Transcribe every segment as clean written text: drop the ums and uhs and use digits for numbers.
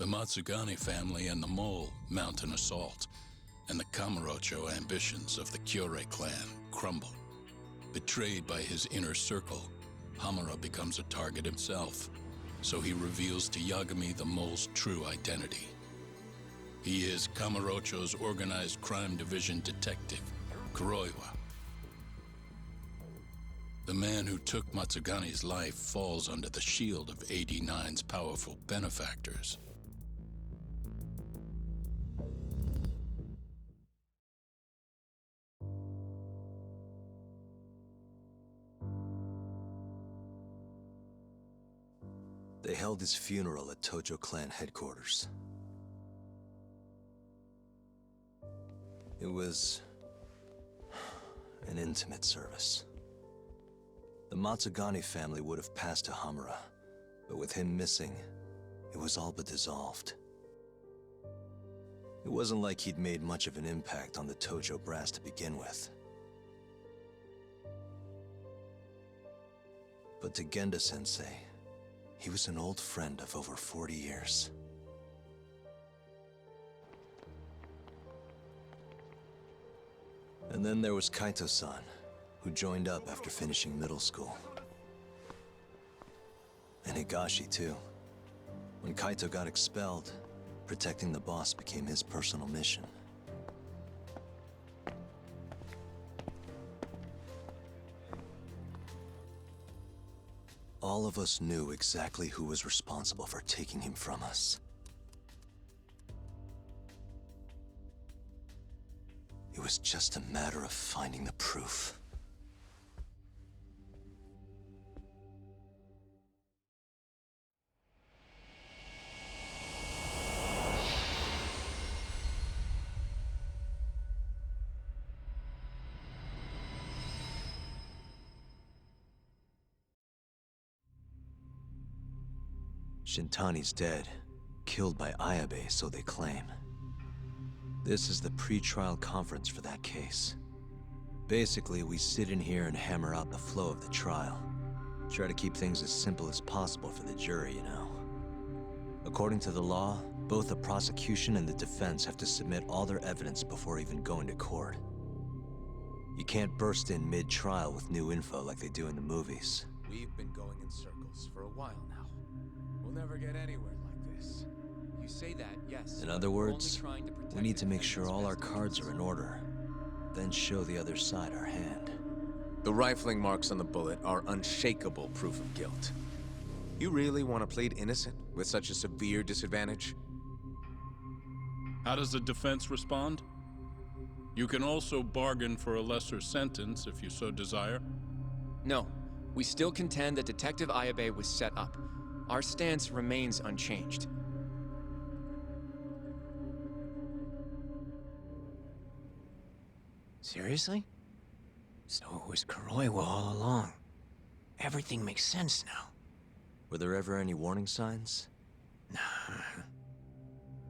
The Matsugane family and the Mole mount an assault, and the Kamurocho ambitions of the Kyorei clan crumble. Betrayed by his inner circle, Hamura becomes a target himself, so he reveals to Yagami the Mole's true identity. He is Kamurocho's organized crime division detective, Kuroiwa. The man who took Matsugane's life falls under the shield of AD9's powerful benefactors. They held his funeral at Tojo clan headquarters. It was an intimate service. The Matsugane family would have passed to Hamura, but with him missing, it was all but dissolved. It wasn't like he'd made much of an impact on the Tojo brass to begin with. But to Genda-sensei, he was an old friend of over 40 years. And then there was Kaito-san, who joined up after finishing middle school. And Higashi, too. When Kaito got expelled, protecting the boss became his personal mission. All of us knew exactly who was responsible for taking him from us. It was just a matter of finding the proof. Shintani's dead, killed by Ayabe, so they claim. This is the pre-trial conference for that case. Basically, we sit in here and hammer out the flow of the trial. Try to keep things as simple as possible for the jury, you know. According to the law, both the prosecution and the defense have to submit all their evidence before even going to court. You can't burst in mid-trial with new info like they do in the movies. We've been going in circles for a while now. We'll never get anywhere like this. You say that, yes. In other words, we need to make sure all our cards are in order, then show the other side our hand. The rifling marks on the bullet are unshakable proof of guilt. You really want to plead innocent with such a severe disadvantage? How does the defense respond? You can also bargain for a lesser sentence if you so desire. No, we still contend that Detective Ayabe was set up. Our stance remains unchanged. Seriously? So it was Kuroiwa all along. Everything makes sense now. Were there ever any warning signs? Nah.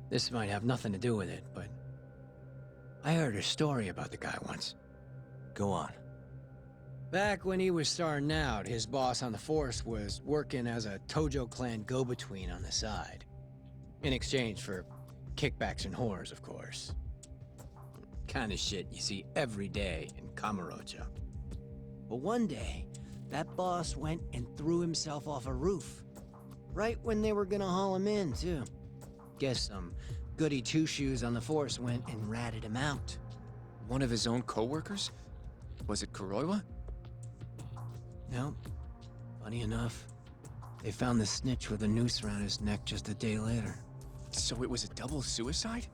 This might have nothing to do with it, but I heard a story about the guy once. Go on. Back when he was starting out, his boss on the force was working as a Tojo clan go-between on the side. In exchange for kickbacks and whores, of course. Kind of shit you see every day in Kamurocho. But one day, that boss went and threw himself off a roof. Right when they were gonna haul him in, too. Guess some goody two-shoes on the force went and ratted him out. One of his own co-workers? Was it Kuroiwa? No. Funny enough, they found the snitch with a noose around his neck just a day later. So it was a double suicide?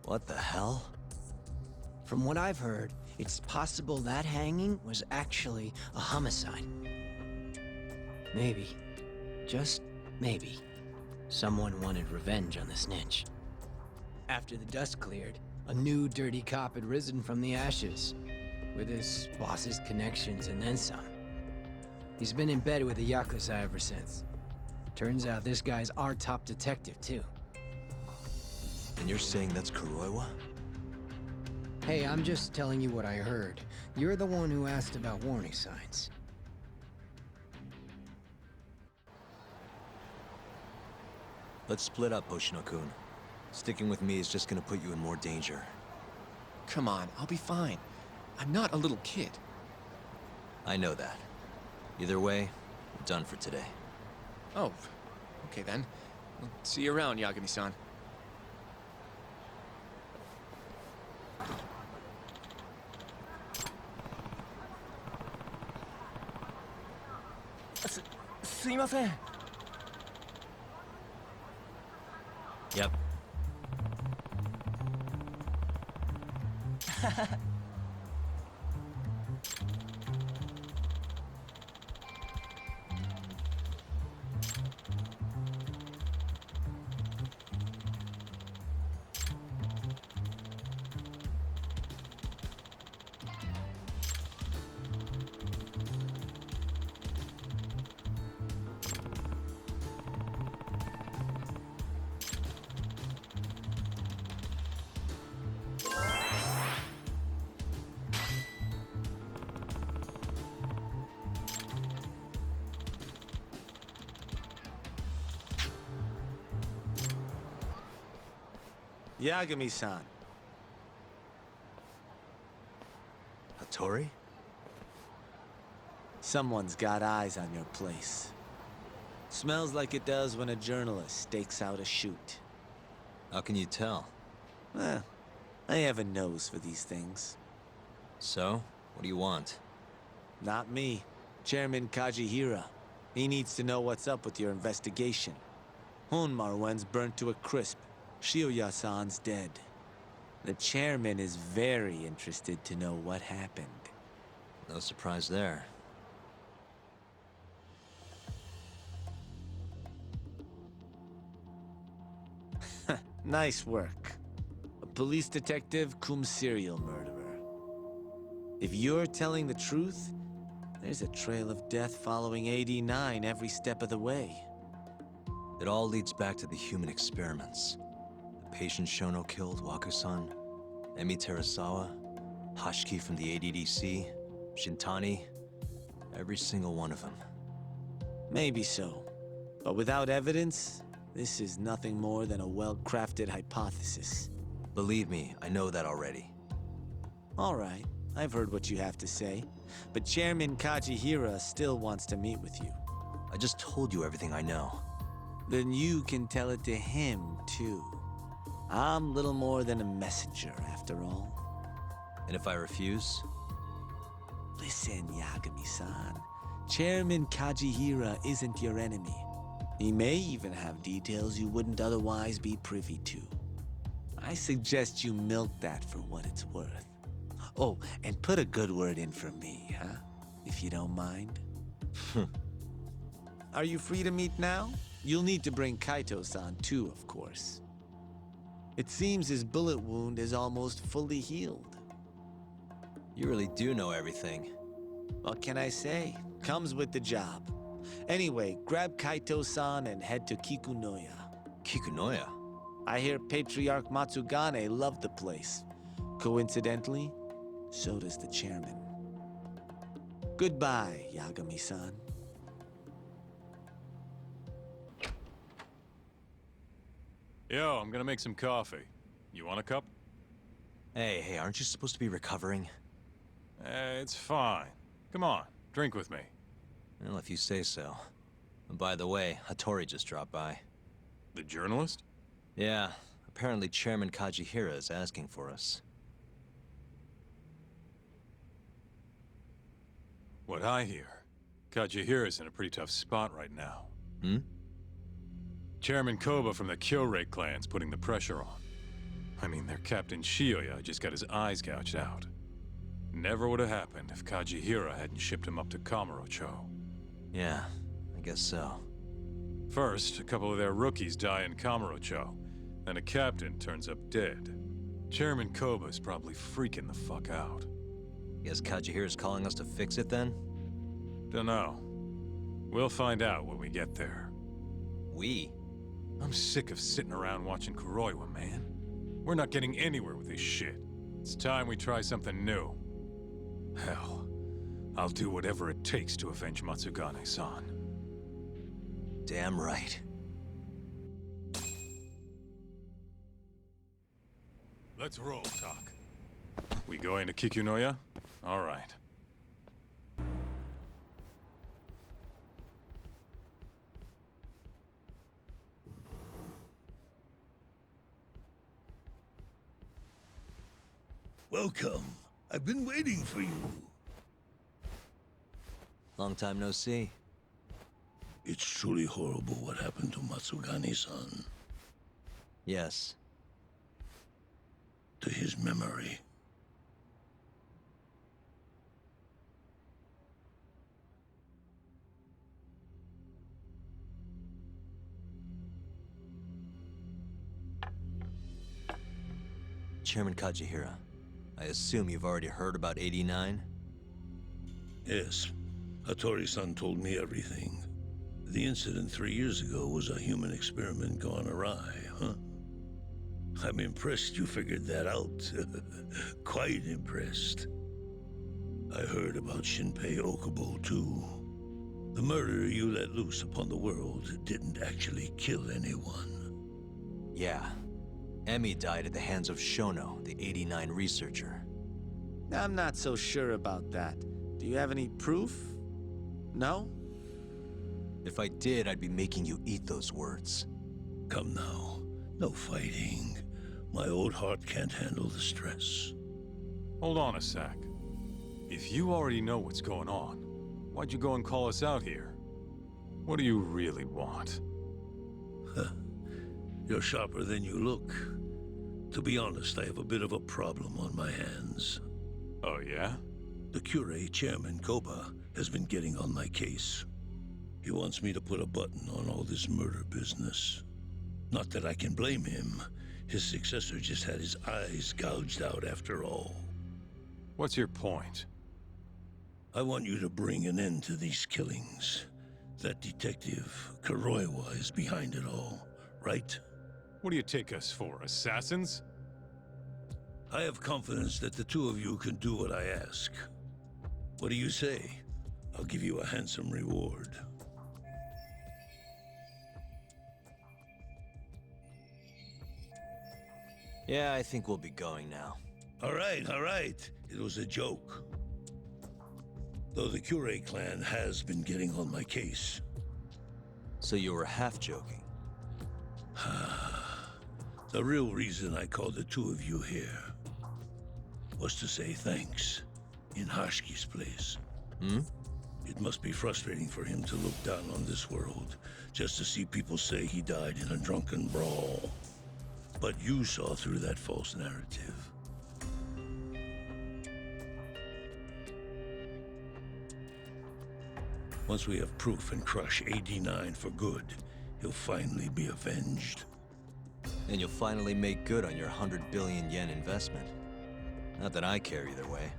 What the hell? From what I've heard, it's possible that hanging was actually a homicide. Maybe, just maybe, someone wanted revenge on the snitch. After the dust cleared, a new dirty cop had risen from the ashes, with his boss's connections and then some. He's been in bed with the Yakuza ever since. Turns out this guy's our top detective, too. And you're saying that's Kuroiwa? Hey, I'm just telling you what I heard. You're the one who asked about warning signs. Let's split up, Hoshino-kun. Sticking with me is just gonna put you in more danger. Come on, I'll be fine. I'm not a little kid. I know that. Either way, we're done for today. Oh, okay then. Well, see you around, Yagami-san. Yep. Yagami-san. Hattori? Someone's got eyes on your place. Smells like it does when a journalist stakes out a shoot. How can you tell? Eh, I have a nose for these things. So, what do you want? Not me. Chairman Kajihira. He needs to know what's up with your investigation. Honmarwen's burnt to a crisp. Shioya-san's dead. The chairman is very interested to know what happened. No surprise there. Nice work. A police detective cum serial murderer. If you're telling the truth, there's a trail of death following AD-9 every step of the way. It all leads back to the human experiments. The patient Shono killed, Waku-san, Emi Terasawa, Hashiki from the ADDC, Shintani, every single one of them. Maybe so. But without evidence, this is nothing more than a well-crafted hypothesis. Believe me, I know that already. All right, I've heard what you have to say. But Chairman Kajihira still wants to meet with you. I just told you everything I know. Then you can tell it to him, too. I'm little more than a messenger, after all. And if I refuse? Listen, Yagami-san. Chairman Kajihira isn't your enemy. He may even have details you wouldn't otherwise be privy to. I suggest you milk that for what it's worth. Oh, and put a good word in for me, huh? If you don't mind. Are you free to meet now? You'll need to bring Kaito-san too, of course. It seems his bullet wound is almost fully healed. You really do know everything. What can I say? Comes with the job. Anyway, grab Kaito-san and head to Kikunoya. Kikunoya? I hear Patriarch Matsugane loved the place. Coincidentally, so does the chairman. Goodbye, Yagami-san. Yo, I'm gonna make some coffee. You want a cup? Hey, aren't you supposed to be recovering? It's fine. Come on, drink with me. Well, if you say so. And by the way, Hattori just dropped by. The journalist? Yeah, apparently Chairman Kajihira is asking for us. What I hear, Kajihira's in a pretty tough spot right now. Hmm? Chairman Koba from the Kyorei clan's putting the pressure on. I mean, their Captain Shioya just got his eyes gouged out. Never would have happened if Kajihira hadn't shipped him up to Kamurocho. Yeah, I guess so. First, a couple of their rookies die in Kamurocho, then a captain turns up dead. Chairman Koba's probably freaking the fuck out. Guess Kajihira's calling us to fix it then? Dunno. We'll find out when we get there. We? I'm sick of sitting around watching Kuroiwa, man. We're not getting anywhere with this shit. It's time we try something new. Hell, I'll do whatever it takes to avenge Matsugane-san. Damn right. Let's roll, Talk. We going to Kikunoya? All right. Welcome. I've been waiting for you. Long time no see. It's truly horrible what happened to Matsugani-san. Yes. To his memory. Chairman Kajihira, I assume you've already heard about 89? Yes. Hattori-san told me everything. The incident 3 years ago was a human experiment gone awry, huh? I'm impressed you figured that out. Quite impressed. I heard about Shinpei Okubo, too. The murder you let loose upon the world didn't actually kill anyone. Yeah. Emi died at the hands of Shono, the 89 researcher. I'm not so sure about that. Do you have any proof? No? If I did, I'd be making you eat those words. Come now. No fighting. My old heart can't handle the stress. Hold on a sec. If you already know what's going on, why'd you go and call us out here? What do you really want? You're sharper than you look. To be honest, I have a bit of a problem on my hands. Oh, yeah? The Cure, Chairman Koba, has been getting on my case. He wants me to put a button on all this murder business. Not that I can blame him. His successor just had his eyes gouged out after all. What's your point? I want you to bring an end to these killings. That detective, Kuroiwa, is behind it all, right? What do you take us for, assassins? I have confidence that the two of you can do what I ask. What do you say? I'll give you a handsome reward. Yeah, I think we'll be going now. All right, all right. It was a joke. Though the Cure clan has been getting on my case. So you were half joking. The real reason I called the two of you here was to say thanks in Hashki's place. Hmm? It must be frustrating for him to look down on this world, just to see people say he died in a drunken brawl. But you saw through that false narrative. Once we have proof and crush AD9 for good, he'll finally be avenged. And you'll finally make good on your 100 billion yen investment. Not that I care either way.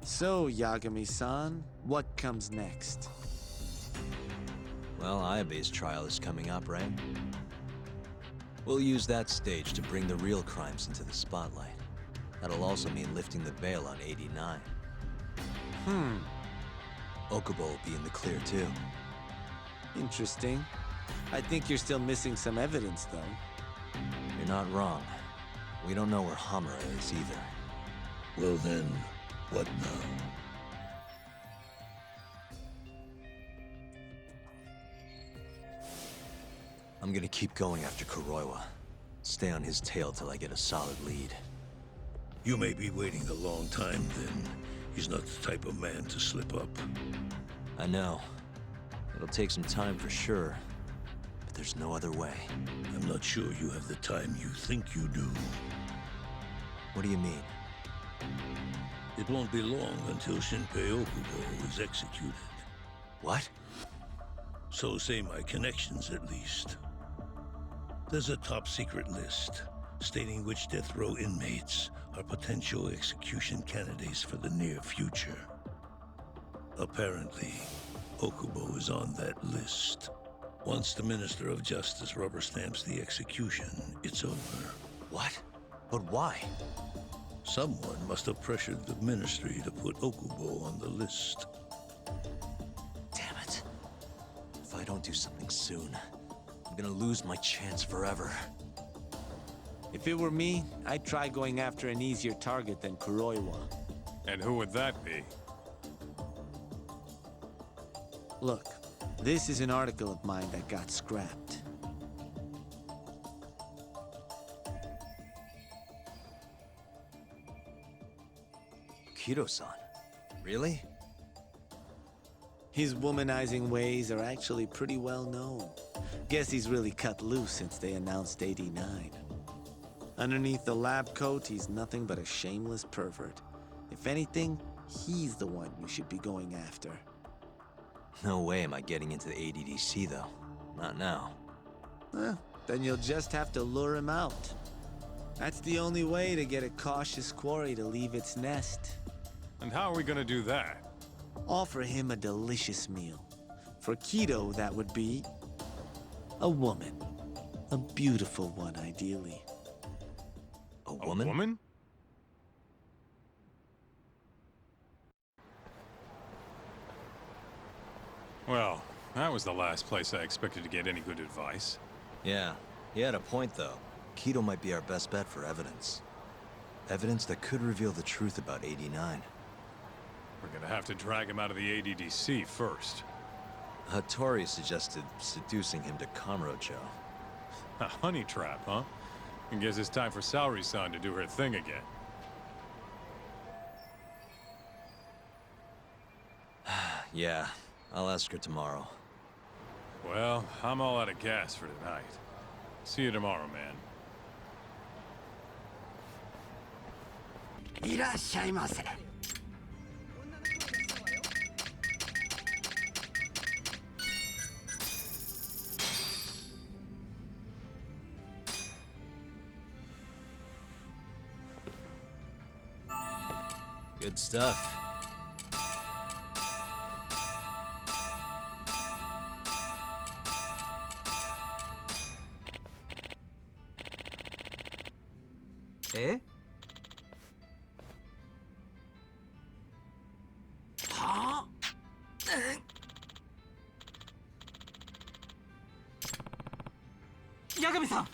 So, Yagami-san, what comes next? Well, Ayabe's trial is coming up, right? We'll use that stage to bring the real crimes into the spotlight. That'll also mean lifting the veil on 89. Okubo will be in the clear, too. Interesting. I think you're still missing some evidence, though. You're not wrong. We don't know where Hamura is either. Well then, what now? I'm gonna keep going after Kuroiwa. Stay on his tail till I get a solid lead. You may be waiting a long time then. He's not the type of man to slip up. I know. It'll take some time for sure. But there's no other way. I'm not sure you have the time you think you do. What do you mean? It won't be long until Shinpei Okubo is executed. What? So say my connections, at least. There's a top-secret list stating which death row inmates are potential execution candidates for the near future. Apparently, Okubo is on that list. Once the Minister of Justice rubber stamps the execution, it's over. What? But why? Someone must have pressured the Ministry to put Okubo on the list. Damn it. If I don't do something soon, I'm gonna lose my chance forever. If it were me, I'd try going after an easier target than Kuroiwa. And who would that be? Look, this is an article of mine that got scrapped. Kido-san. Really? His womanizing ways are actually pretty well known. Guess he's really cut loose since they announced 89. Underneath the lab coat, he's nothing but a shameless pervert. If anything, he's the one you should be going after. No way am I getting into the ADDC, though. Not now. Then you'll just have to lure him out. That's the only way to get a cautious quarry to leave its nest. And how are we gonna do that? Offer him a delicious meal. For Kido, that would be a woman. A beautiful one, ideally. A woman? A woman? Well, that was the last place I expected to get any good advice. Yeah, he had a point, though. Kido might be our best bet for evidence. Evidence that could reveal the truth about 89. We're gonna have to drag him out of the ADDC first. Hattori suggested seducing him to Kamurocho. A honey trap, huh? I guess it's time for Saori-san to do her thing again. Yeah, I'll ask her tomorrow. Well, I'm all out of gas for tonight. See you tomorrow, man. いらっしゃいませ。Good stuff. Eh? はあ？八神さん。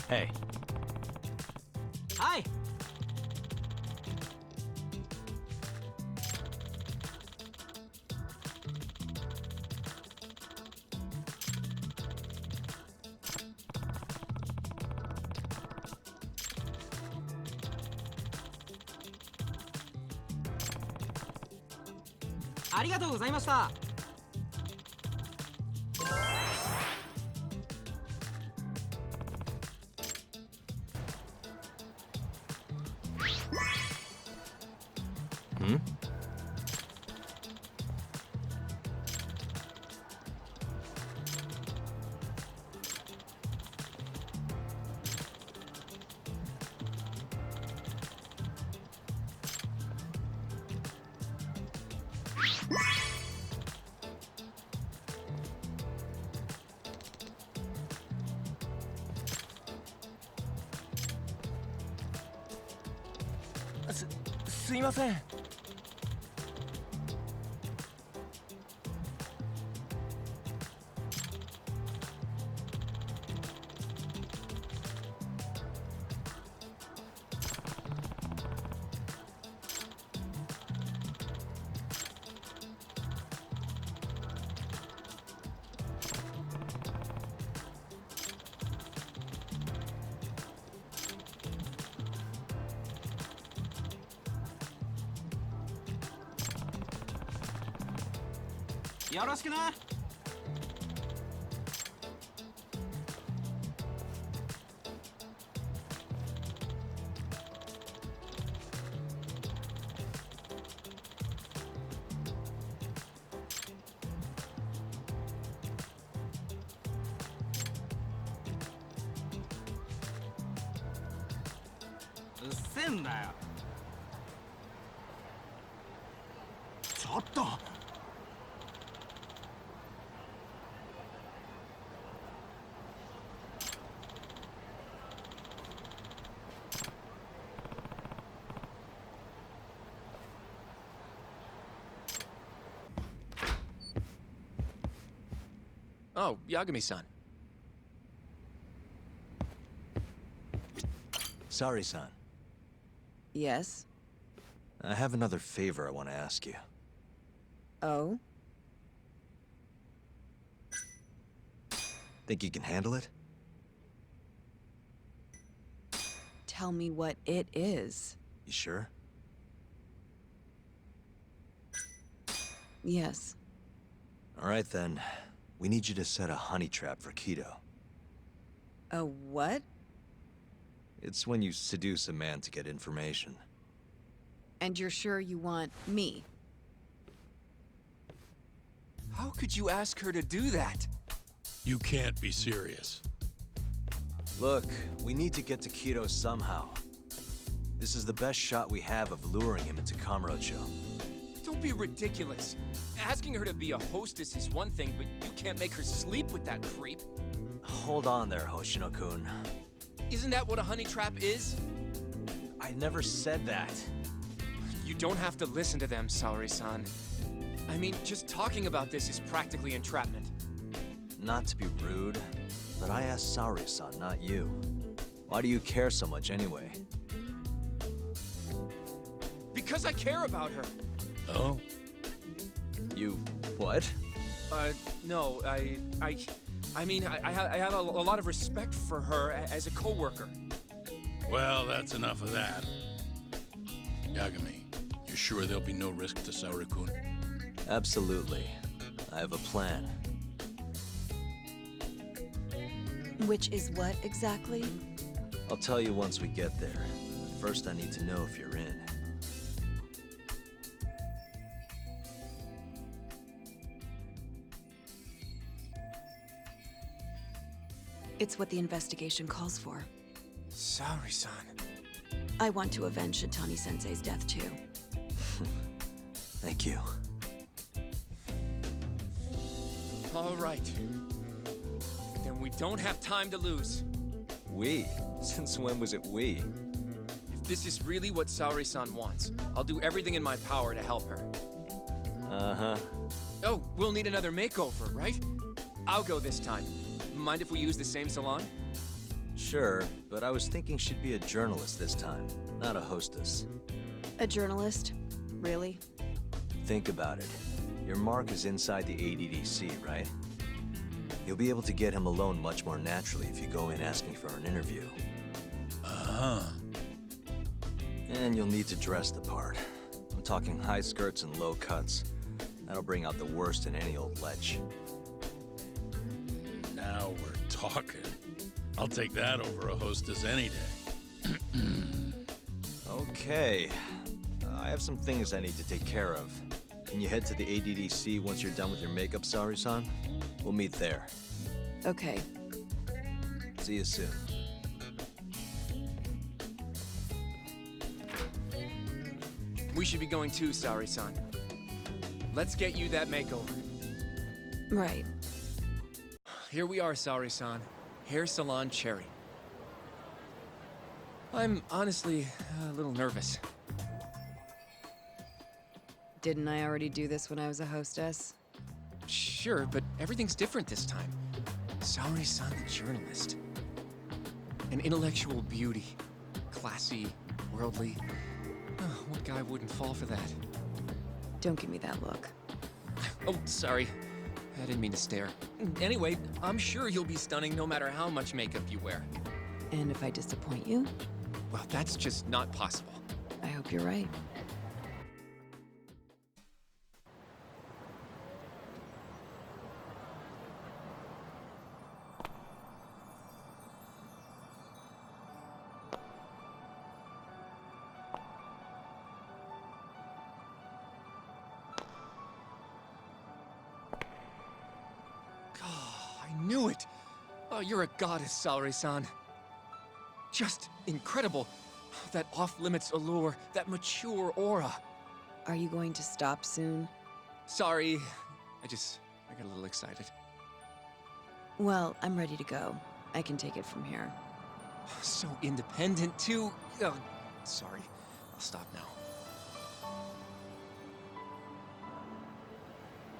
Hey. Hi. Arigatou. Hmm?すいません。よろしくな。うっせんだよ。ちょっと。Oh, Yagami-san. Sorry, son. Yes? I have another favor I want to ask you. Oh? Think you can handle it? Tell me what it is. You sure? Yes. All right, then. We need you to set a honey trap for Kido. A what? It's when you seduce a man to get information. And you're sure you want me? How could you ask her to do that? You can't be serious. Look, we need to get to Kido somehow. This is the best shot we have of luring him into Kamurocho. Don't be ridiculous. Asking her to be a hostess is one thing, but you can't make her sleep with that creep. Hold on there, Hoshino-kun. Isn't that what a honey trap is? I never said that. You don't have to listen to them, Saori-san. I mean, just talking about this is practically entrapment. Not to be rude, but I asked Saori-san, not you. Why do you care so much anyway? Because I care about her. Oh? You... what? No, I mean, I have a lot of respect for her as a coworker. Well, that's enough of that. Yagami, you sure there'll be no risk to Saori-kun? Absolutely. I have a plan. Which is what exactly? I'll tell you once we get there. First, I need to know if you're in. It's what the investigation calls for. Saori-san. I want to avenge Shintani-sensei's death too. Thank you. All right. Then we don't have time to lose. We? Since when was it we? If this is really what Saori-san wants, I'll do everything in my power to help her. Uh-huh. Oh, we'll need another makeover, right? I'll go this time. Mind if we use the same salon? Sure, but I was thinking she'd be a journalist this time, not a hostess. A journalist? Really? Think about it. Your mark is inside the ADDC, right? You'll be able to get him alone much more naturally if you go in asking for an interview. Uh-huh. And you'll need to dress the part. I'm talking high skirts and low cuts. That'll bring out the worst in any old lech. Now we're talking. I'll take that over a hostess any day. Okay. I have some things I need to take care of. Can you head to the ADDC once you're done with your makeup, Saori-san? We'll meet there. Okay. See you soon. We should be going too, Saori-san. Let's get you that makeover. Right. Here we are, Saori-san. Hair Salon Cherry. I'm honestly a little nervous. Didn't I already do this when I was a hostess? Sure, but everything's different this time. Saori-san the journalist. An intellectual beauty. Classy, worldly. Oh, what guy wouldn't fall for that? Don't give me that look. Oh, sorry. I didn't mean to stare. Anyway, I'm sure you'll be stunning no matter how much makeup you wear. And if I disappoint you? Well, that's just not possible. I hope you're right. I knew it! Oh, you're a goddess, Saori-san. Just incredible. That off-limits allure, that mature aura. Are you going to stop soon? Sorry, I got a little excited. Well, I'm ready to go. I can take it from here. So independent, too. Oh, sorry. I'll stop now.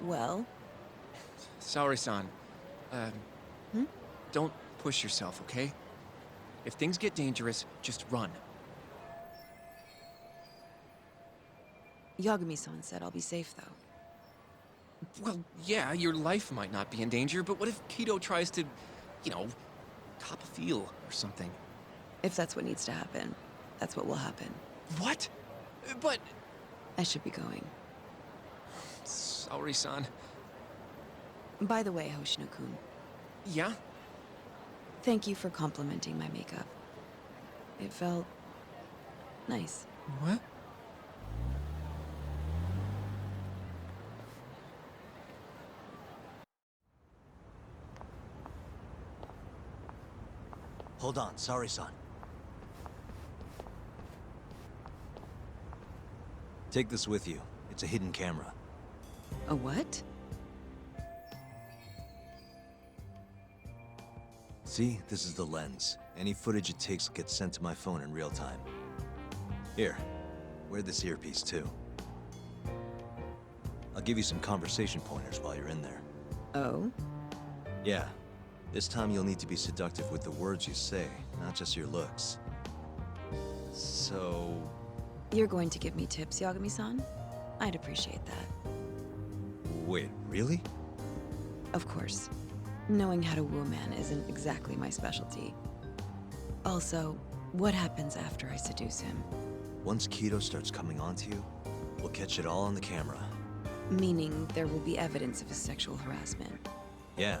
Well, Saori-san. Don't push yourself, okay? If things get dangerous, just run. Yagami-san said I'll be safe, though. Well, yeah, your life might not be in danger, but what if Kido tries to, you know, cop a feel or something? If that's what needs to happen, that's what will happen. What? But... I should be going. Saori-san. By the way, Hoshino-kun, Yeah? thank you for complimenting my makeup. It felt... nice. What? Hold on, sorry, son. Take this with you. It's a hidden camera. A what? See, this is the lens. Any footage it takes gets sent to my phone in real time. Here, wear this earpiece too. I'll give you some conversation pointers while you're in there. Oh? Yeah, this time you'll need to be seductive with the words you say, not just your looks. So... You're going to give me tips, Yagami-san? I'd appreciate that. Wait, really? Of course. Knowing how to woo a man isn't exactly my specialty. Also, what happens after I seduce him? Once Kido starts coming onto you, we'll catch it all on the camera. Meaning there will be evidence of his sexual harassment. Yeah,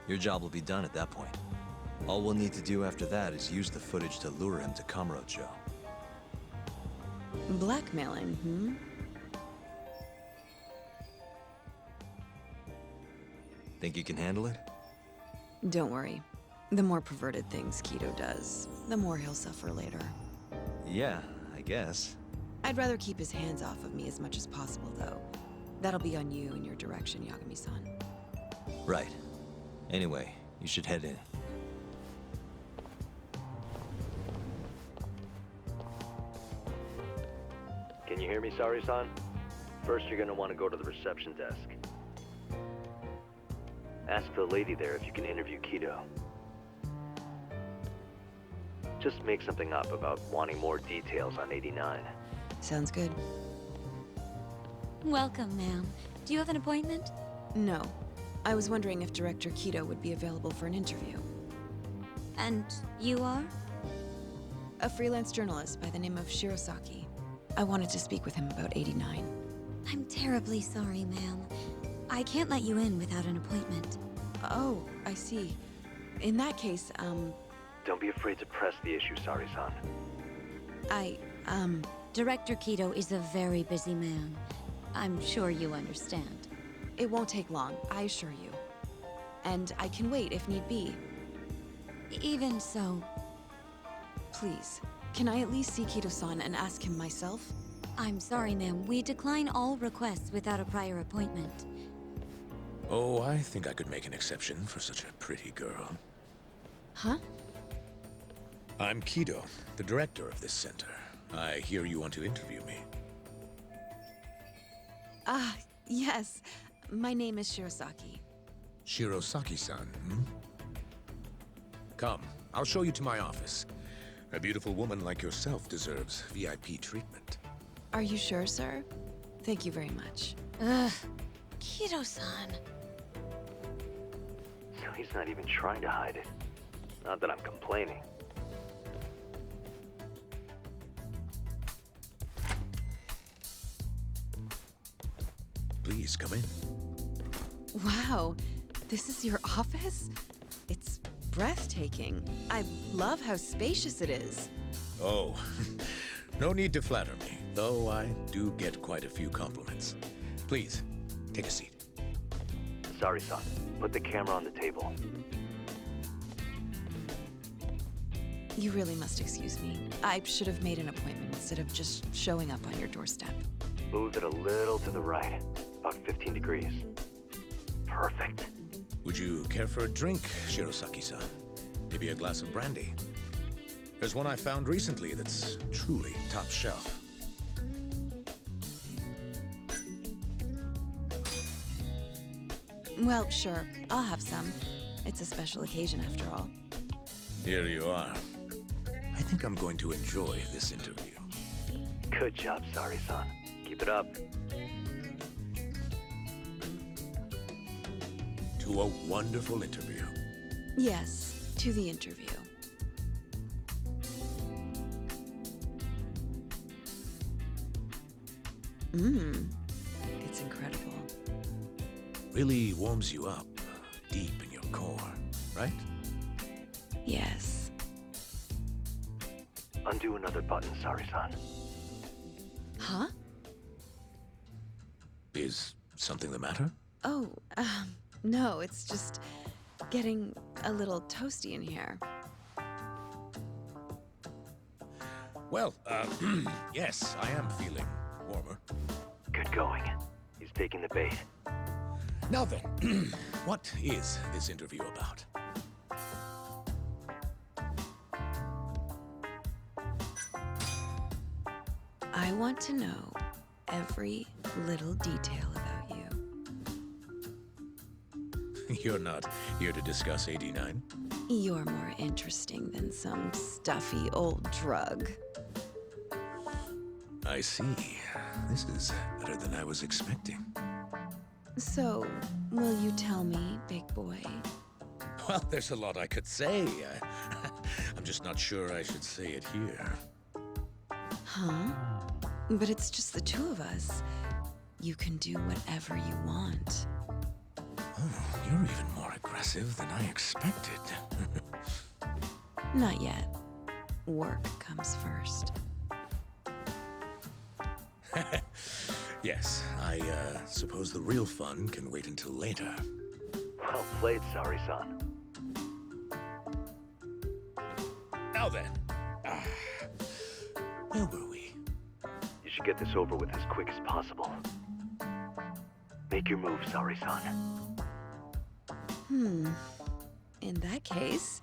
your job will be done at that point. All we'll need to do after that is use the footage to lure him to Kamurocho. Blackmailing, hmm? Think you can handle it? Don't worry. The more perverted things Kido does, the more he'll suffer later. Yeah, I guess. I'd rather keep his hands off of me as much as possible, though. That'll be on you and your direction, Yagami-san. Right. Anyway, you should head in. Can you hear me, Saori-san? First, you're gonna want to go to the reception desk. Ask the lady there if you can interview Kido. Just make something up about wanting more details on 89. Sounds good. Welcome, ma'am. Do you have an appointment? No. I was wondering if Director Kido would be available for an interview. And you are? A freelance journalist by the name of Shirosaki. I wanted to speak with him about 89. I'm terribly sorry, ma'am. I can't let you in without an appointment. Oh, I see. In that case, Don't be afraid to press the issue, Saori-san. Director Kido is a very busy man. I'm sure you understand. It won't take long, I assure you. And I can wait if need be. Even so, Please, can I at least see Kido-san and ask him myself? I'm sorry, ma'am. We decline all requests without a prior appointment. Oh, I think I could make an exception for such a pretty girl. Huh? I'm Kido, the director of this center. I hear you want to interview me. Ah, yes. My name is Shirosaki. Shirosaki-san, hmm? Come, I'll show you to my office. A beautiful woman like yourself deserves VIP treatment. Are you sure, sir? Thank you very much. Ugh. Kido-san. He's not even trying to hide it. Not that I'm complaining. Please, come in. Wow, this is your office? It's breathtaking. I love how spacious it is. Oh, no need to flatter me, though I do get quite a few compliments. Please, take a seat. Saori-san, put the camera on the table. You really must excuse me. I should have made an appointment instead of just showing up on your doorstep. Move it a little to the right, about 15 degrees. Perfect. Would you care for a drink, Shirosaki-san? Maybe a glass of brandy? There's one I found recently that's truly top shelf. Well, sure. I'll have some. It's a special occasion after all. Here you are. I think I'm going to enjoy this interview. Good job, Sari-san. Keep it up. To a wonderful interview. Yes, to the interview. It's incredible. Really warms you up deep in your core, right? Yes. Undo another button, Sari-san. Huh? Is something the matter? Oh, no, it's just getting a little toasty in here. Well, yes, I am feeling warmer. Good going. He's taking the bait. Now then, what is this interview about? I want to know every little detail about you. You're not here to discuss 89? You're more interesting than some stuffy old drug. I see. This is better than I was expecting. So, will you tell me, big boy? Well, there's a lot I could say. I'm just not sure I should say it here. Huh? But it's just the two of us. You can do whatever you want. Oh, you're even more aggressive than I expected. Not yet. Work comes first. Yes, I suppose the real fun can wait until later. Well played, Sari-san. Now then, where were we? You should get this over with as quick as possible. Make your move, Sari-san. In that case...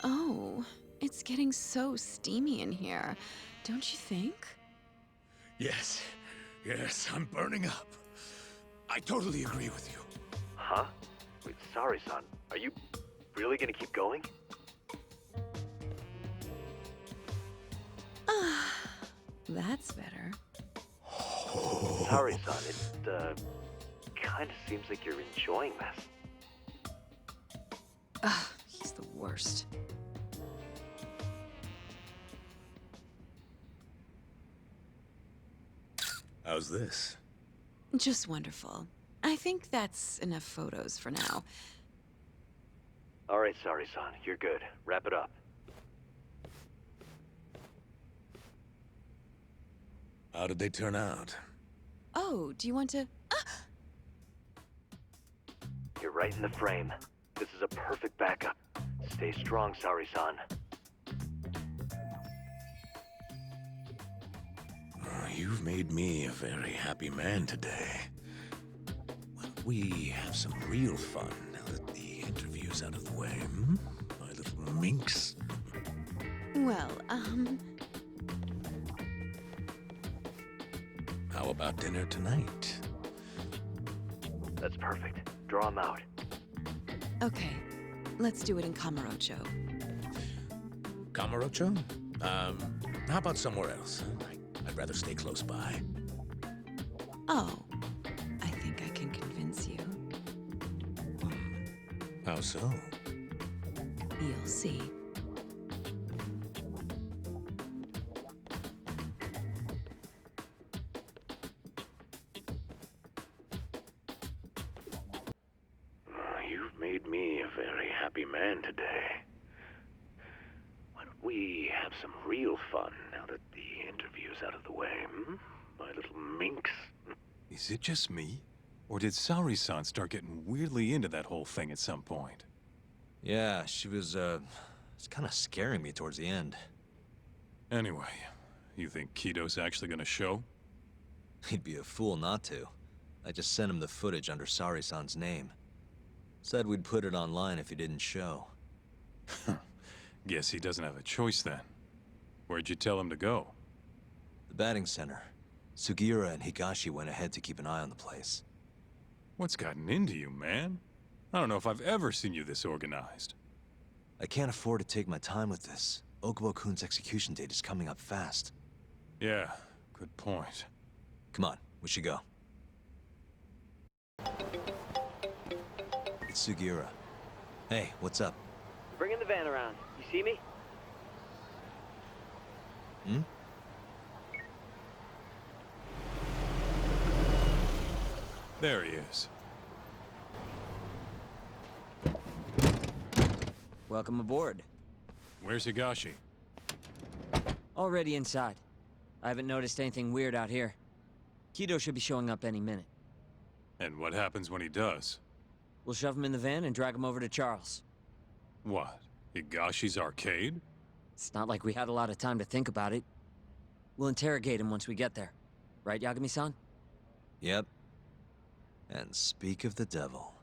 Oh, it's getting so steamy in here, don't you think? Yes, I'm burning up. I totally agree with you. Huh? Wait, Sari-san, are you really gonna keep going? That's better. Sari-san, it, kinda seems like you're enjoying this. He's the worst. How's this? Just wonderful. I think that's enough photos for now. All right, Sari-san, you're good. Wrap it up. How did they turn out? Oh, do you want to... You're right in the frame. This is a perfect backup. Stay strong, Sari-san. You've made me a very happy man today. Why don't we have some real fun now that the interview's out of the way, my little minx? Well, How about dinner tonight? That's perfect. Draw him out. Okay. Let's do it in Kamurocho. Kamurocho? How about somewhere else? I'd rather stay close by. Oh, I think I can convince you. How so? You'll see. You've made me a very happy man today. Why don't we have some real fun now that the interview's out of the way, my little minx? Is it just me? Or did Saori-san start getting weirdly into that whole thing at some point? Yeah, she was, it's kind of scaring me towards the end. Anyway, you think Kido's actually gonna show? He'd be a fool not to. I just sent him the footage under Saori-san's name. Said we'd put it online if he didn't show. Guess he doesn't have a choice then. Where'd you tell him to go? The batting center. Sugiura and Higashi went ahead to keep an eye on the place. What's gotten into you, man? I don't know if I've ever seen you this organized. I can't afford to take my time with this. Okubo-kun's execution date is coming up fast. Yeah, good point. Come on, we should go. It's Sugiura. Hey, what's up? Bringing the van around. You see me? Hmm? There he is. Welcome aboard. Where's Higashi? Already inside. I haven't noticed anything weird out here. Kido should be showing up any minute. And what happens when he does? We'll shove him in the van and drag him over to Charles. What? Higashi's arcade? It's not like we had a lot of time to think about it. We'll interrogate him once we get there. Right, Yagami-san? Yep. And speak of the devil.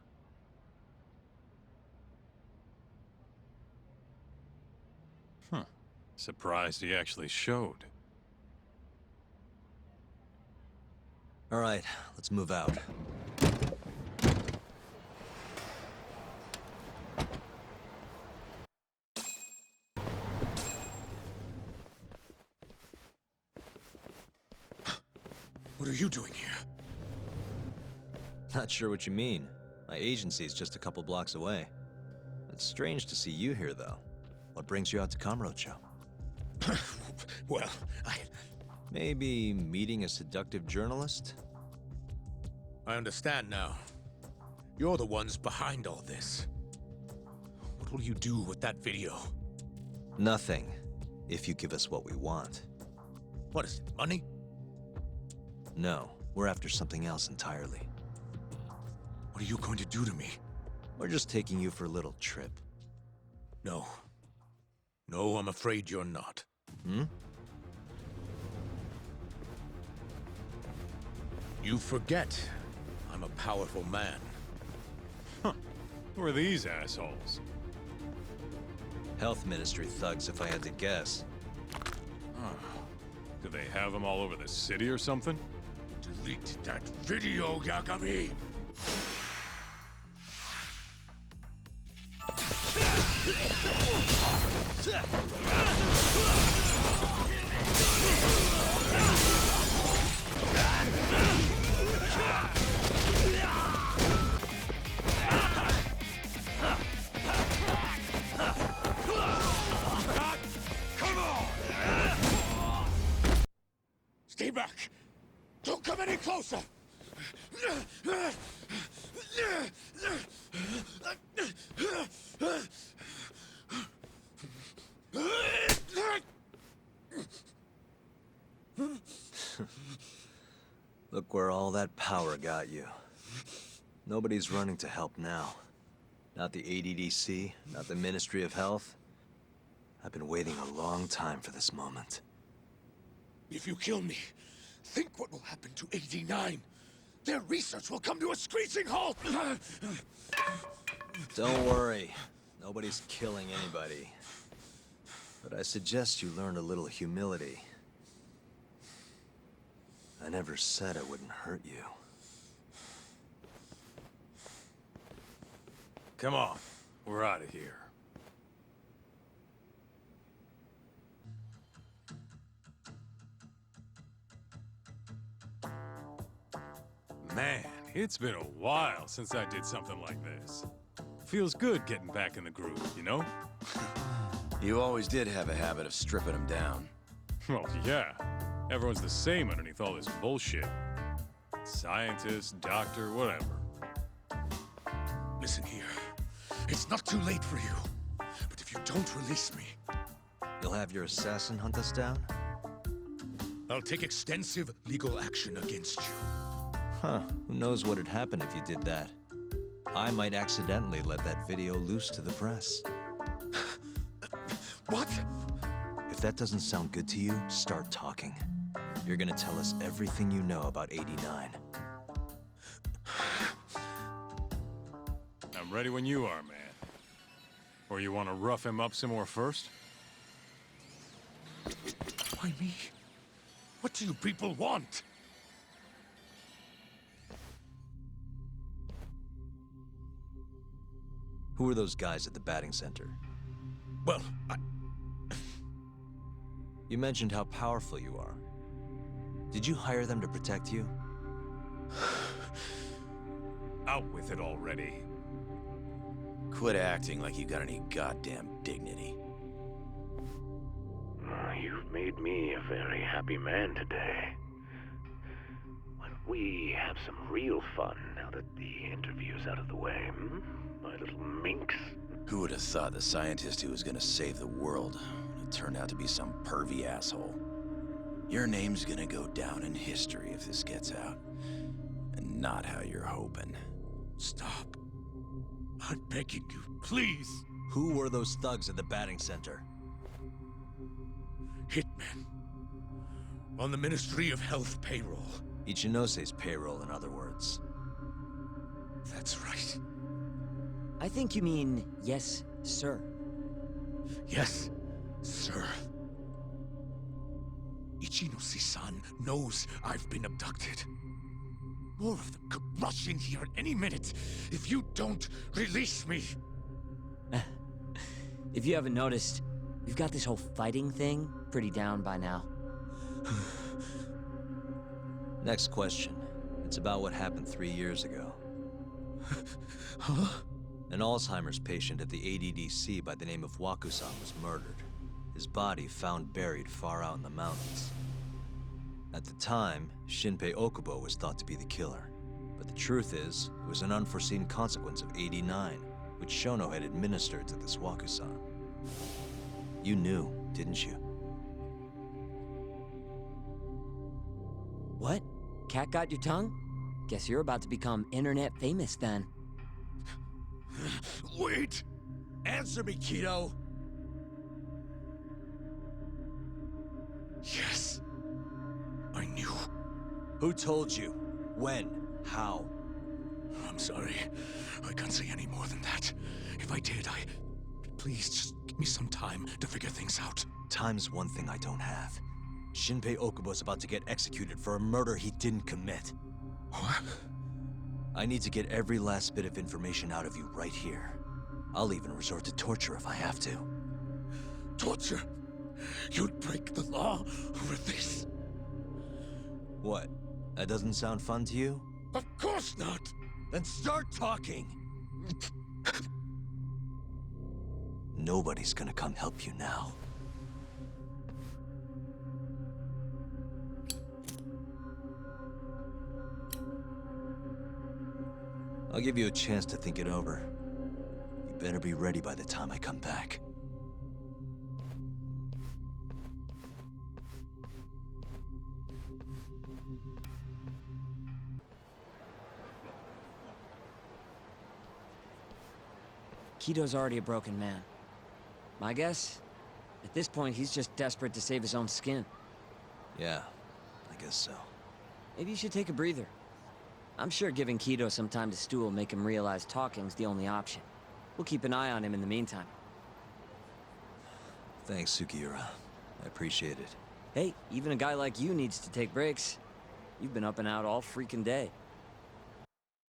Surprised he actually showed. All right, let's move out. What are you doing here? Not sure what you mean. My agency's just a couple blocks away. It's strange to see you here, though. What brings you out to Kamurocho? Well, Maybe meeting a seductive journalist? I understand now. You're the ones behind all this. What will you do with that video? Nothing, if you give us what we want. What is it, money? No, we're after something else entirely. What are you going to do to me? We're just taking you for a little trip. No. No, I'm afraid you're not. Hmm? You forget I'm a powerful man. Who are these assholes? Health Ministry thugs, if I had to guess. Do they have them all over the city or something? Delete that video, Yagami! Stay back! Don't come any closer! Look where all that power got you. Nobody's running to help now. Not the ADDC, not the Ministry of Health. I've been waiting a long time for this moment. If you kill me, think what will happen to 89. Their research will come to a screeching halt! Don't worry. Nobody's killing anybody. But I suggest you learn a little humility. I never said I wouldn't hurt you. Come on, we're out of here. Man, it's been a while since I did something like this. Feels good getting back in the groove, you know? You always did have a habit of stripping them down. Well, yeah. Everyone's the same underneath all this bullshit. Scientist, doctor, whatever. Listen here. It's not too late for you. But if you don't release me, You'll have your assassin hunt us down? I'll take extensive legal action against you. Huh, who knows what'd happen if you did that? I might accidentally let that video loose to the press. What? If that doesn't sound good to you, start talking. You're gonna tell us everything you know about 89. I'm ready when you are, man. Or you want to rough him up some more first? Why me? What do you people want? Who are those guys at the batting center? Well, You mentioned how powerful you are. Did you hire them to protect you? out with it already. Quit acting like you got any goddamn dignity. You've made me a very happy man today. Why don't we have some real fun now that the interview's out of the way, hmm? My little minx? Who would have thought the scientist who was gonna save the world would turn out to be some pervy asshole? Your name's gonna go down in history if this gets out. And not how you're hoping. Stop. I'm begging you, please. Who were those thugs at the batting center? Hitmen. On the Ministry of Health payroll. Ichinose's payroll, in other words. That's right. I think you mean, yes, sir. Yes, sir. Ichinose-san knows I've been abducted. More of them could rush in here at any minute if you don't release me. If you haven't noticed, we've got this whole fighting thing pretty down by now. Next question. It's about what happened 3 years ago. Huh? An Alzheimer's patient at the ADDC by the name of Waku-san was murdered. His body found buried far out in the mountains. At the time, Shinpei Okubo was thought to be the killer. But the truth is, it was an unforeseen consequence of 89, which Shono had administered to this Waku-san. You knew, didn't you? What? Cat got your tongue? Guess you're about to become internet famous then. Wait! Answer me, Kido! Yes. I knew. Who told you? When? How? I'm sorry. I can't say any more than that. If I did, Please, just give me some time to figure things out. Time's one thing I don't have. Shinpei Okubo's about to get executed for a murder he didn't commit. What? I need to get every last bit of information out of you right here. I'll even resort to torture if I have to. Torture? You'd break the law over this? What? That doesn't sound fun to you? Of course not! Then start talking! Nobody's gonna come help you now. I'll give you a chance to think it over. You better be ready by the time I come back. Kido's already a broken man. My guess? At this point, he's just desperate to save his own skin. Yeah, I guess so. Maybe you should take a breather. I'm sure giving Kido some time to stew will make him realize talking's the only option. We'll keep an eye on him in the meantime. Thanks, Sugiura. I appreciate it. Hey, even a guy like you needs to take breaks. You've been up and out all freaking day.